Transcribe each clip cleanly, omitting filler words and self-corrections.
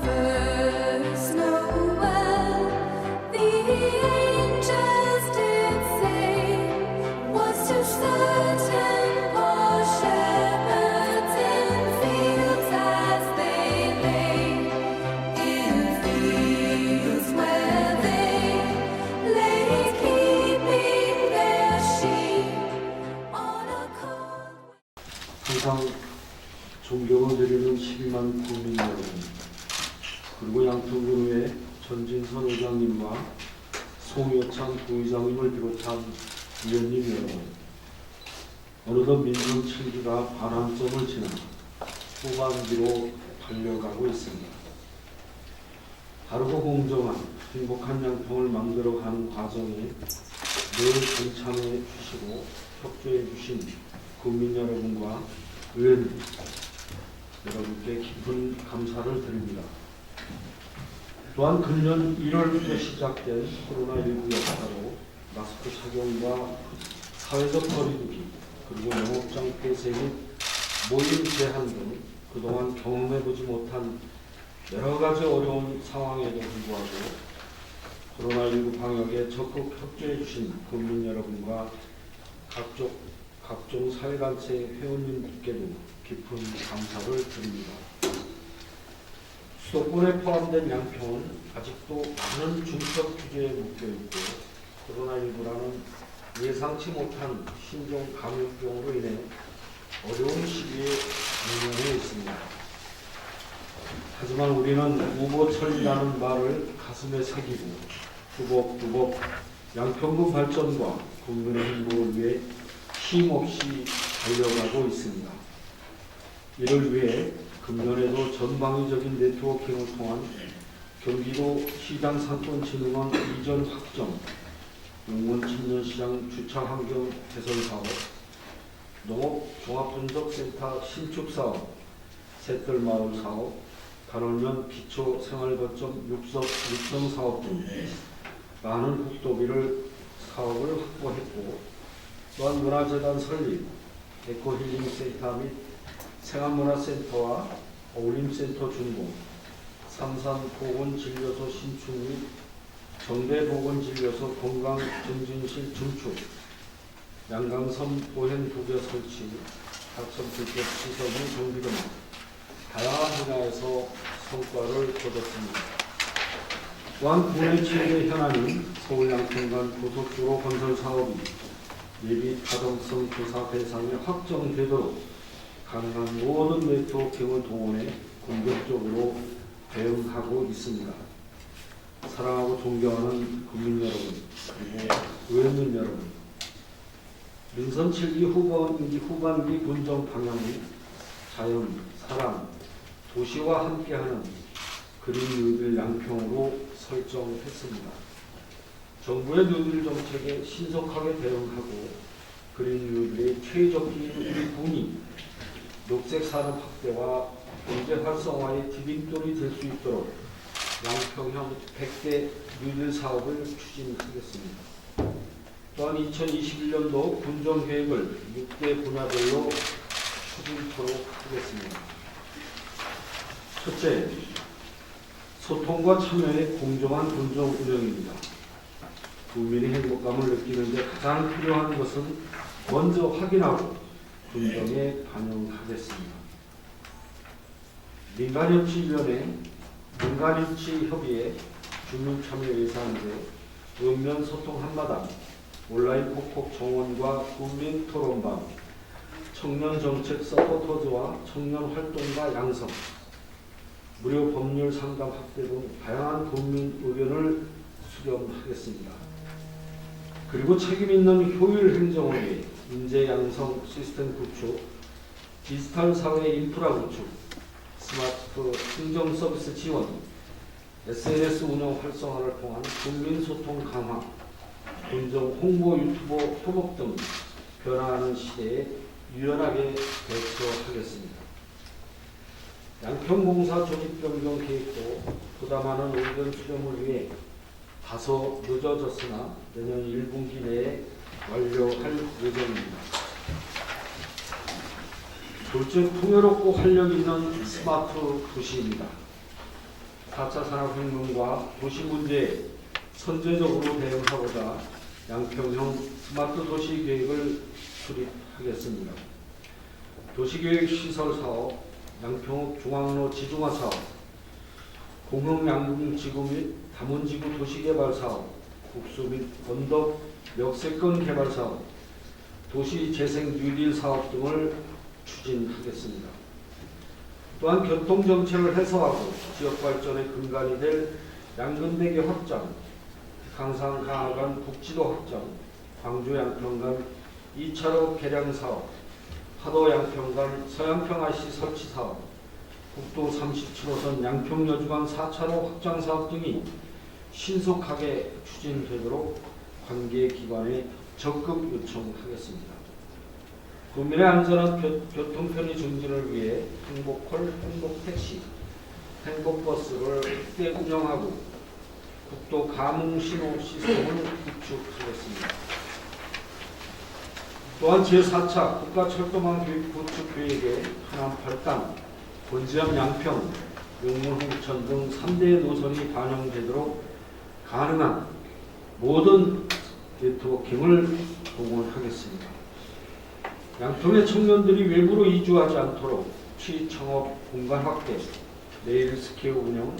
first Noel, the angels did say, was to certain poor shepherds in fields as they lay, in fields where they lay keeping their sheep on a cold. 항상 존경을 드리는 12만 국민 여러분, 그리고 양평군의 전진선 의장님과 송여찬 부의장님을 비롯한 위원님 여러분, 어느덧 민선 7기가 반환점을 지나 후반기로 달려가고 있습니다. 바르고 공정한 행복한 양평을 만들어가는 과정에 늘 동참해 주시고 협조해 주신 국민 여러분과 의원님 여러분께 깊은 감사를 드립니다. 또한 금년 1월부터 시작된 코로나19 여파로 마스크 착용과 사회적 거리두기, 그리고 영업장 폐쇄 및 모임 제한 등 그동안 경험해보지 못한 여러 가지 어려운 상황에도 불구하고 코로나19 방역에 적극 협조해 주신 국민 여러분과 각종 사회단체 회원님들께도 깊은 감사를 드립니다. 수도권에 포함된 양평은 아직도 많은 중첩 규제에 묶여있고 코로나19라는 예상치 못한 신종 감염병으로 인해 어려운 시기에 직면해 있습니다. 하지만 우리는 우보철이라는 말을 가슴에 새기고 두벅두벅 양평군 발전과 국민의 행복을 위해 힘없이 달려가고 있습니다. 이를 위해 금년에도 전방위적인 네트워킹을 통한 경기도 시장 상권진흥원 이전 확정, 용문 청년시장 주차환경 개선 사업, 농업 종합분석센터 신축 사업, 샛들마을 사업, 간월면 기초생활거점 육성 사업 등 많은 국도비를 사업을 확보했고, 또한 문화재단 설립, 에코힐링센터 및 생활문화센터와 어울림센터 준공, 삼산보건진료소 신축 및 정대보건진료소 건강증진실 증축, 양강섬 보행도로 설치, 하천불법 시설물 정비 등 다양한 분야에서 성과를 거뒀습니다. 또한 국내 지역의 현안인 서울 양평간 고속도로 건설 사업이 예비 타당성 조사 대상에 확정되도록 가능한 모든 네트워킹을 동원해 공격적으로 대응하고 있습니다. 사랑하고 존경하는 국민 여러분, 그리고 의원님 여러분, 민선 7기 후반기 군정 방향이 자연, 사랑, 도시와 함께하는 그린 뉴딜 양평으로 설정했습니다. 정부의 뉴딜 정책에 신속하게 대응하고 그린 뉴딜의 최적기인 우리 군이 녹색 산업 확대와 경제 활성화의 디딤돌이 될 수 있도록 양평형 100대 뉴딜 사업을 추진하겠습니다. 또한 2021년도 군정 계획을 6대 분야별로 추진토록 하겠습니다. 첫째, 소통과 참여의 공정한 군정 운영입니다. 국민의 행복감을 느끼는 데 가장 필요한 것은 먼저 확인하고 군정에 반영하겠습니다. 민간협치위원회, 민간협치협의회, 주민참여예산제, 읍면소통 한마당, 온라인 폭폭 정원과 국민토론방, 청년정책 서포터즈와 청년활동가 양성, 무료 법률 상담 확대 등 다양한 국민 의견을 수렴하겠습니다. 그리고 책임있는 효율 행정을 위해 인재 양성 시스템 구축, 디지털 사회 인프라 구축, 스마트 행정 서비스 지원, SNS 운영 활성화를 통한 국민 소통 강화, 군정 홍보 유튜버 협업 등 변화하는 시대에 유연하게 대처하겠습니다. 양평공사 조직 변경 계획도 보다 많은 의견 수렴을 위해 다소 늦어졌으나 내년 1분기 내에 완료할 예정입니다. 둘째, 풍요롭고 활력 있는 스마트 도시입니다. 4차 산업혁명과 도시 문제에 선제적으로 대응하고자 양평형 스마트 도시 계획을 수립하겠습니다. 도시계획 시설 사업, 양평읍 중앙로 지중화 사업, 공흥 양궁지구 및 담원지구 도시개발 사업, 국수 및 언덕 역세권 개발 사업, 도시재생 뉴딜 사업 등을 추진하겠습니다. 또한 교통정책을 해소하고 지역발전의 근간이 될 양근대교 확장, 강산 하간 국지도 확장, 광주 양평 간 2차로 개량 사업, 하도 양평 간 서양평 IC 설치 사업, 국도 37호선 양평 여주간 4차로 확장 사업 등이 신속하게 추진되도록 관계기관에 적극 요청하겠습니다. 국민의 안전한 교통편의 증진을 위해 행복콜, 행복택시, 행복버스를 확대 운영하고 국도 가뭄신호 시스템을 구축하겠습니다. 또한 제4차 국가철도망 구축 계획에 하남 8단, 본지암 양평, 용문 홍천 등 3대 노선이 반영되도록 가능한 모든 네트워킹을 동원하겠습니다. 양평의 청년들이 외부로 이주하지 않도록 취창업 공간 확대, 네일 스퀘어 운영,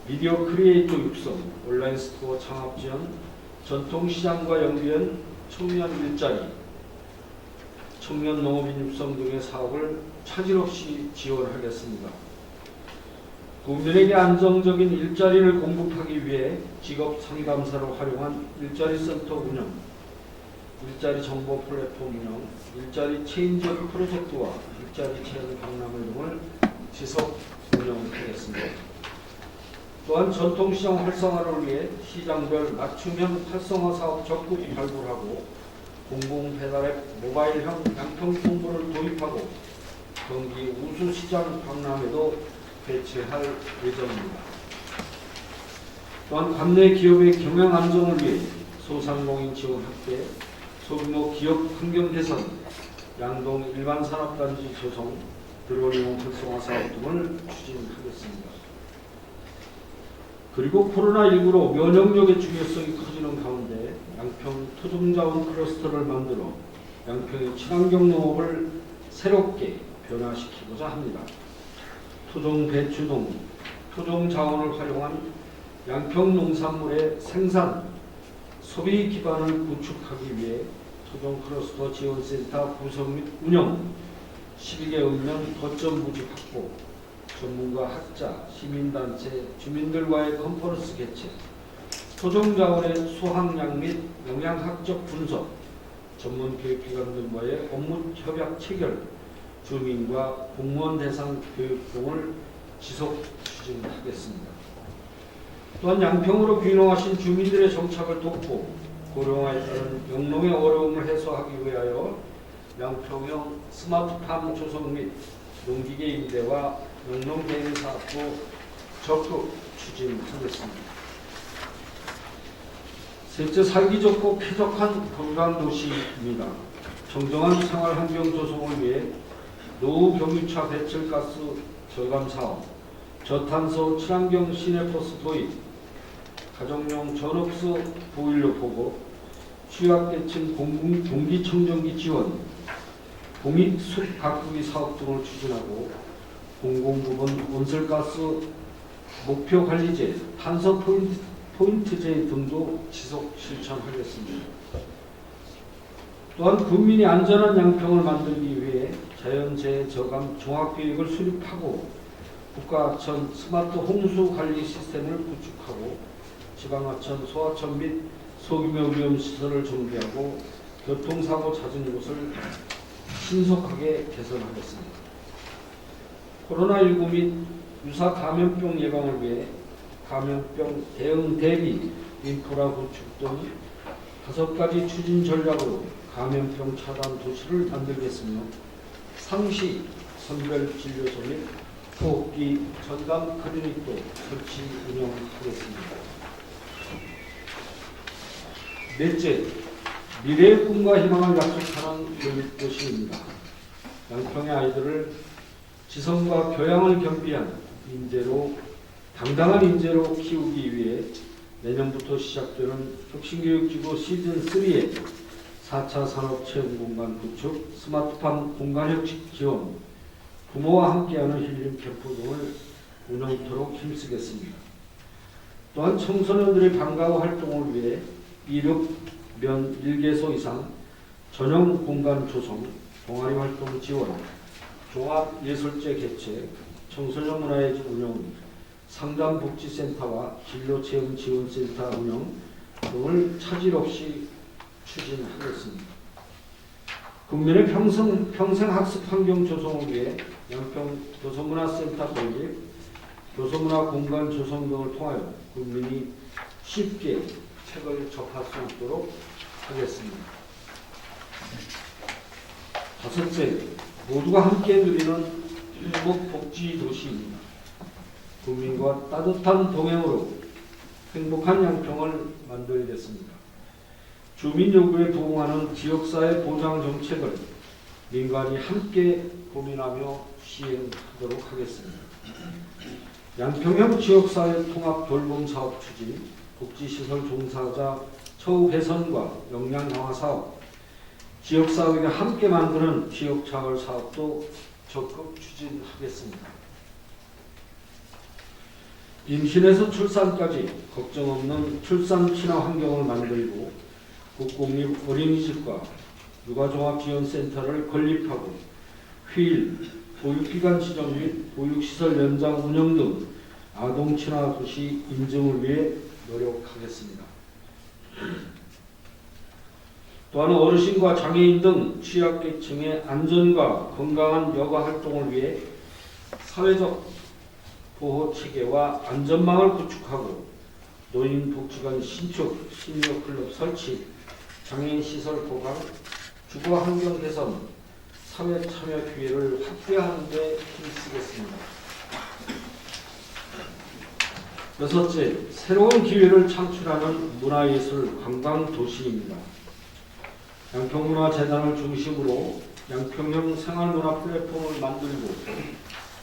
미디어 크리에이터 육성, 온라인 스토어 창업 지원, 전통시장과 연계한 청년 일자리, 청년 농업인 육성 등의 사업을 차질 없이 지원하겠습니다. 국민에게 안정적인 일자리를 공급하기 위해 직업 상담사로 활용한 일자리 센터 운영, 일자리 정보 플랫폼 운영, 일자리 체인지업 프로젝트와 일자리 체험 박람회 등을 지속 운영하겠습니다. 또한 전통시장 활성화를 위해 시장별 맞춤형 활성화 사업 적극 발굴하고 공공배달앱 모바일형 양평본부를 도입하고 경기 우수시장 박람회도 개최할 예정입니다. 또한 관내 기업의 경영 안정을 위해 소상공인 지원 확대, 소규모 기업 환경 개선, 양동 일반산업단지 조성, 드론이용 활성화 사업 등을 추진하겠습니다. 그리고 코로나19로 면역력의 중요성이 커지는 가운데 양평 토종자원 클러스터를 만들어 양평의 친환경 농업을 새롭게 변화시키고자 합니다. 토종 배추동, 토종 자원을 활용한 양평 농산물의 생산, 소비 기반을 구축하기 위해 토종 클러스터 지원센터 구성 및 운영, 12개 읍면 거점 부지 확보, 전문가 학자, 시민단체, 주민들과의 컨퍼런스 개최, 토종자원의 수확량 및 영양학적 분석, 전문교육기관들과의 업무 협약 체결, 주민과 공무원 대상 교육 등을 지속 추진하겠습니다. 또한 양평으로 귀농하신 주민들의 정착을 돕고 고령화에 따른 영농의 어려움을 해소하기 위하여 양평형 스마트팜 조성 및 농기계 임대와 영농개인 사업도 적극 추진하겠습니다. 셋째, 살기 좋고 쾌적한 건강도시입니다. 정정한 생활환경 조성을 위해 노후 경유차 배출가스 절감 사업, 저탄소 친환경 시내버스 도입, 가정용 전업소 보일러 보급, 취약계층 공기청정기 지원, 공익숲 가꾸기 사업 등을 추진하고 공공부문 온실가스 목표관리제, 탄소 포인트제 등도 지속 실천하겠습니다. 또한 국민이 안전한 양평을 만들기 위해 자연재해 저감 종합계획을 수립하고 국가하천 스마트 홍수 관리 시스템을 구축하고 지방하천, 소하천 및 소규모 위험시설을 정비하고 교통사고 잦은 곳을 신속하게 개선하겠습니다. 코로나19 및 유사 감염병 예방을 위해 감염병 대응 대비 인프라 구축 등 5가지 추진 전략으로 감염병 차단 도시를 만들겠으며 상시 선별 진료소 및 호흡기 전담 클리닉도 설치 운영하겠습니다. 넷째, 미래의 꿈과 희망을 약속하는 교육도시입니다. 양평의 아이들을 지성과 교양을 겸비한 인재로 당당한 인재로 키우기 위해 내년부터 시작되는 혁신교육지구 시즌3의 4차 산업체험공간 구축, 스마트팜 공간혁신 지원, 부모와 함께하는 힐링 캠프 등을 운영토록 힘쓰겠습니다. 또한 청소년들의 방과후 활동을 위해 이륙면 1개소 이상 전용 공간 조성, 동아리 활동 지원, 종합예술제 개최, 청소년 문화의 운영, 상담복지센터와 진로체험지원센터 운영 등을 차질 없이 추진하겠습니다. 국민의 평생학습 환경 조성을 위해 양평 교소문화센터 건립, 교소문화 공간 조성 등을 통하여 국민이 쉽게 책을 접할 수 있도록 하겠습니다. 다섯째, 모두가 함께 누리는 행복복지 도시입니다. 국민과 따뜻한 동행으로 행복한 양평을 만들겠습니다. 주민 요구에 부응하는 지역사회 보장 정책을 민간이 함께 고민하며 시행하도록 하겠습니다. 양평형 지역사회 통합 돌봄 사업 추진, 복지시설 종사자 처우 개선과 역량 강화 사업, 지역사회가 함께 만드는 지역차월 사업도 적극 추진하겠습니다. 임신에서 출산까지 걱정 없는 출산 친화 환경을 만들고 국공립 어린이집과 육아종합지원센터를 건립하고 휴일, 보육기관 지정 및 보육시설 연장 운영 등 아동 친화 도시 인증을 위해 노력하겠습니다. 또한 어르신과 장애인 등 취약계층의 안전과 건강한 여가 활동을 위해 사회적 보호 체계와 안전망을 구축하고 노인복지관 신축, 시니어클럽 설치, 장애인 시설 보강, 주거 환경 개선, 사회 참여 기회를 확대하는 데 힘쓰겠습니다. 여섯째, 새로운 기회를 창출하는 문화예술 관광 도시입니다. 양평문화재단을 중심으로 양평형 생활문화 플랫폼을 만들고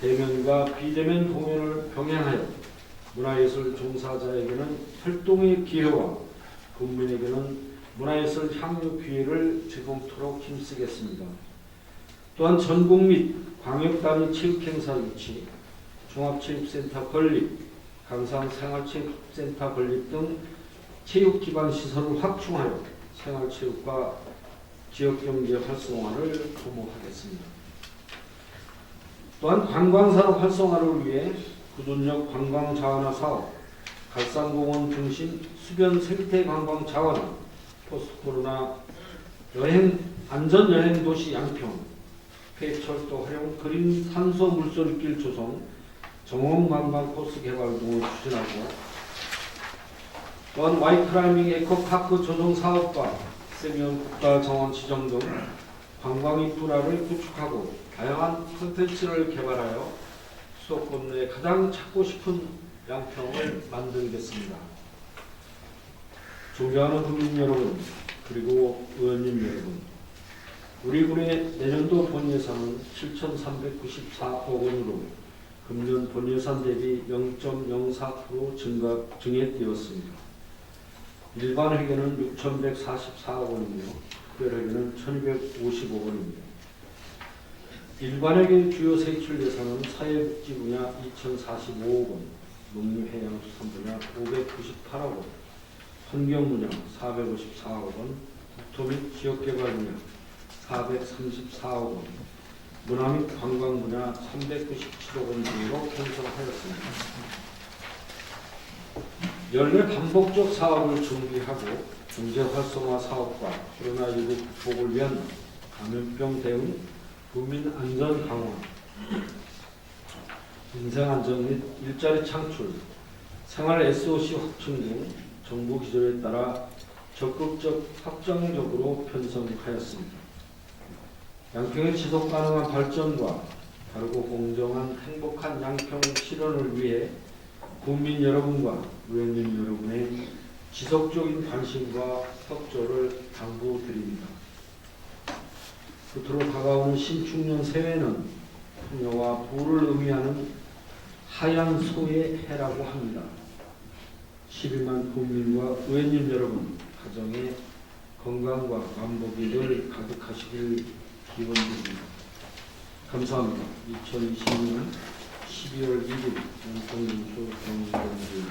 대면과 비대면 공연을 병행하여 문화예술 종사자에게는 활동의 기회와 국민에게는 문화예술 향유 기회를 제공토록 힘쓰겠습니다. 또한 전국 및 광역단위 체육행사 유치, 종합체육센터 건립, 강상생활체육센터 건립 등 체육기반 시설을 확충하여 생활체육과 지역경제 활성화를 도모하겠습니다. 또한 관광산업 활성화를 위해 구둔역 관광자원화 사업, 갈산공원 중심 수변 생태 관광 자원화, 포스트코로나 안전여행 도시 양평, 폐철도 활용 그린 산소 물소리길 조성, 정원 관광 코스 개발 등을 추진하고 또한 와이크라이밍 에코파크 조성 사업과 세미온 국가정원 지정 등 관광 인프라를 구축하고 다양한 콘텐츠를 개발하여 수도권 내 가장 찾고 싶은 양평을 만들겠습니다. 존경하는 국민 여러분, 그리고 의원님 여러분, 우리 군의 내년도 본예산은 7,394억 원으로 금년 본예산 대비 0.04% 증액되었습니다. 일반 회계는 6,144억 원이며 특별회계는 1,255억 원입니다. 일반회계 주요 세출 예산은 사회복지 분야 2,045억 원, 농림해양수산 분야 598억 원, 환경 분야 454억 원, 국토 및 지역개발 분야 434억 원, 문화 및 관광 분야 397억 원 등으로 편성하였습니다. 연례 반복적 사업을 준비하고 경제 활성화 사업과 코로나19 극복을 위한 감염병 대응, 국민 안전 강화, 인생 안전 및 일자리 창출, 생활 SOC 확충 등 정부 기조에 따라 적극적 확정적으로 편성하였습니다. 양평의 지속 가능한 발전과 바르고 공정한 행복한 양평 실현을 위해 국민 여러분과 의원님 여러분의 지속적인 관심과 협조를 당부드립니다. 끝으로 다가오는 신축년 새해는 풍요와 부를 의미하는 하얀 소의 해라고 합니다. 12만 국민과 의원님 여러분, 가정의 건강과 만복이 늘 가득하시길 기원드립니다. 감사합니다. 2020년 12월 1일 영통민주 경기동지